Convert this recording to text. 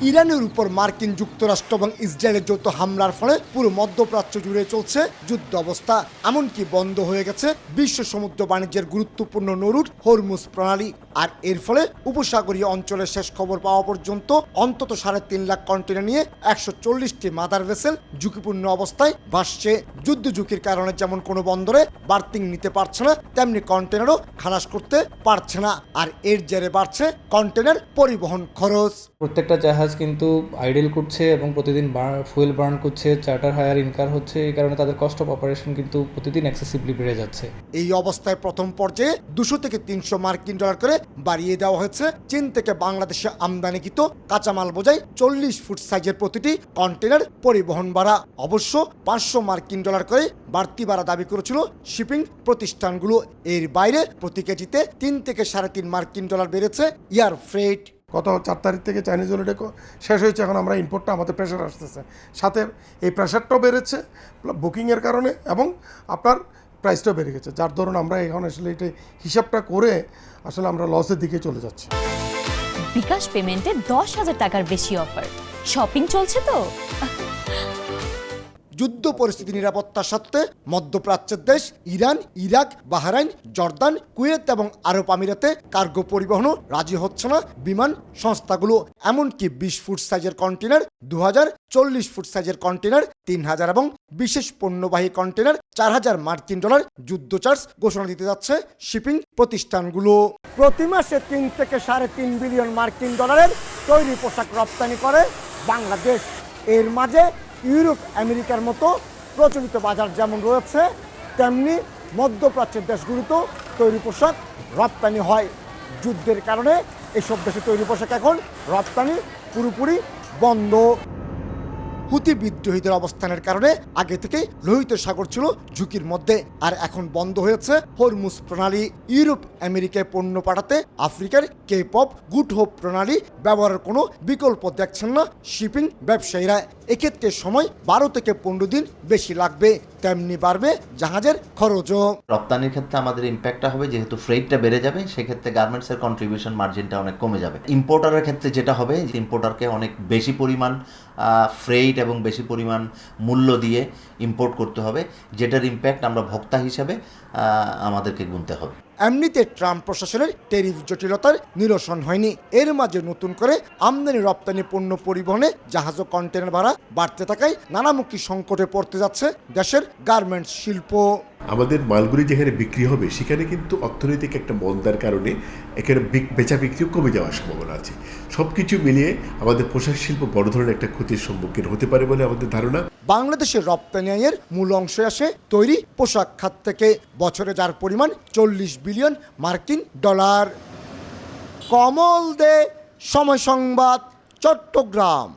ইরানের উপর মার্কিন যুক্তরাষ্ট্র এবং ইসরায়েলের যৌথ হামলার ফলে পুরো মধ্যপ্রাচ্য জুড়ে চলছে যুদ্ধ অবস্থা। এমনকি বন্ধ হয়ে গেছে বিশ্ব সমুদ্র বাণিজ্যের গুরুত্বপূর্ণ নৌরুট হরমুজ প্রণালী। আর এর ফলে উপসাগরীয় অঞ্চলের শেষ খবর পাওয়া পর্যন্ত অন্তত 3.5 লাখ কন্টেনার নিয়ে 140টি মাদার ভেসেল ঝুঁকিপূর্ণ অবস্থায় ভাসছে। যুদ্ধ ঝুঁকির কারণে যেমন কোনো বন্দরে বার্থিং নিতে পারছে না, তেমনি কন্টেনারও খালাস করতে পারছে না। আর এর জেরে বাড়ছে কন্টেনার পরিবহন খরচ। প্রত্যেকটা জাহাজ কিন্তু আইডেল করছে এবং প্রতিদিন ফুয়েল বার্ন করছে, চার্টার হায়ার ইনকার হচ্ছে। এই কারণে তাদের কস্ট অফ অপারেশন কিন্তু প্রতিদিন এক্সেসিভলি বেড়ে যাচ্ছে। এই অবস্থায় প্রথম পর্যায়ে 200 থেকে 300 মার্কিন ডলার করে বাড়িয়ে দেওয়া হয়েছে চীন থেকে বাংলাদেশে আমদানিকৃত কাঁচামাল বোঝাই 40 ফুট সাইজের প্রতিটি কন্টেনার পরিবহন ভাড়া। অবশ্য 500 মার্কিন ডলার করে বাড়তি ভাড়া দাবি করেছিল শিপিং প্রতিষ্ঠানগুলো। এর বাইরে প্রতি কেজিতে 3 থেকে 3.5 মার্কিন ডলার বেড়েছে এয়ার ফ্রেট। গত 4 তারিখ থেকে চাইনিজ হলিডে শেষ হয়েছে, এখন আমরা ইম্পোর্টটা আমাদের প্রেশার আসতেছে, সাথে এই প্রেশারটাও বেড়েছে বুকিংয়ের কারণে এবং আপনার প্রাইসটাও বেড়ে গেছে, যার ধরুন আমরা এখন আসলে এটা হিসাবটা করে আসলে আমরা লসের দিকে চলে যাচ্ছি। বিকাশ পেমেন্টে 10,000 টাকার বেশি অফার, শপিং চলছে তো। যুদ্ধ পরিস্থিতি নিরাপত্তা সত্ত্বে মধ্যপ্রাচ্যের দেশ Iran, Iraq, Bahrain, Jordan, Kuwait এবং আরব আমিরাতে কার্গো পরিবহনও রাজি হচ্ছে না বিমান সংস্থাগুলো। এমনকি 20 ফুট সাইজের কন্টেনার 2000, 40 ফুট সাইজের কন্টেনার 3000 এবং বিশেষ পণ্যবাহী কন্টেনার 4000 মার্কিন ডলার যুদ্ধ চার্জ ঘোষণা দিতে যাচ্ছে শিপিং প্রতিষ্ঠানগুলো। প্রতি মাসে 3 থেকে 3.5 বিলিয়ন মার্কিন ডলারের তৈরি পোশাক রপ্তানি করে বাংলাদেশ। এর মাঝে ইউরোপ, আমেরিকার মতো প্রচলিত বাজার যেমন রয়েছে, তেমনি মধ্যপ্রাচ্যের দেশগুলোতেও তৈরি পোশাক রপ্তানি হয়। যুদ্ধের কারণে এসব দেশে তৈরি পোশাক এখন রপ্তানি পুরোপুরি বন্ধ। হুতি বিদ্রোহীদের অবস্থানের কারণে আগে থেকে লোহিত সাগর ছিল ঝুঁকির মধ্যে, আর এখন বন্ধ হয়েছে হরমুজ প্রণালী। ইউরোপ, আমেরিকায় পণ্য পাঠাতে আফ্রিকার কেপ অফ গুড হোপ প্রণালী ব্যবহারের কোনো বিকল্প দেখছেন না শিপিং ব্যবসায়ীরা। এক্ষেত্রে সময় 12 থেকে 15 দিন বেশি লাগবে, তেমনি বাড়বে জাহাজের খরচও। রপ্তানির ক্ষেত্রে আমাদের ইম্প্যাক্টটা হবে, যেহেতু ফ্রেটটা বেড়ে যাবে, সেক্ষেত্রে গার্মেন্টসের কন্ট্রিবিউশন মার্জিনটা অনেক কমে যাবে। ইম্পোর্টারের ক্ষেত্রে যেটা হবে, ইম্পোর্টারকে অনেক বেশি পরিমাণ ফ্রেট এবং বেশি পরিমাণ মূল্য দিয়ে ইম্পোর্ট করতে হবে, যেটার ইম্প্যাক্ট আমরা ভোক্তা হিসাবে আমাদেরকে গুনতে হবে। এমনিতে ট্রাম্প প্রশাসনের ট্যারিফ জটিলতার নিরসন হয়নি। এর মাঝে নতুন করে আমদানি রপ্তানি পণ্য পরিবহনে জাহাজ ও কন্টেনার ভাড়া বাড়তে থাকায় নানামুখী সংকটে পড়তে যাচ্ছে দেশের গার্মেন্টস শিল্প। আমাদের মালগুলি যেখানে বিক্রি হবে সেখানে কিন্তু অর্থনৈতিক একটা মন্দার কারণে এখানে বেচা বিক্রিও কমে যাওয়ার সম্ভাবনা আছে। সব কিছু মিলিয়ে আমাদের পোশাক শিল্প বড় ধরনের একটা ক্ষতির সম্মুখীন হতে পারে বলে আমাদের ধারণা। বাংলাদেশের রপ্তানি আয়ের মূল অংশ আসে তৈরি পোশাক খাত থেকে, বছরে যার পরিমাণ 40 বিলিয়ন মার্কিন ডলার। কমল দে, সময় সংবাদ, চট্টগ্রাম।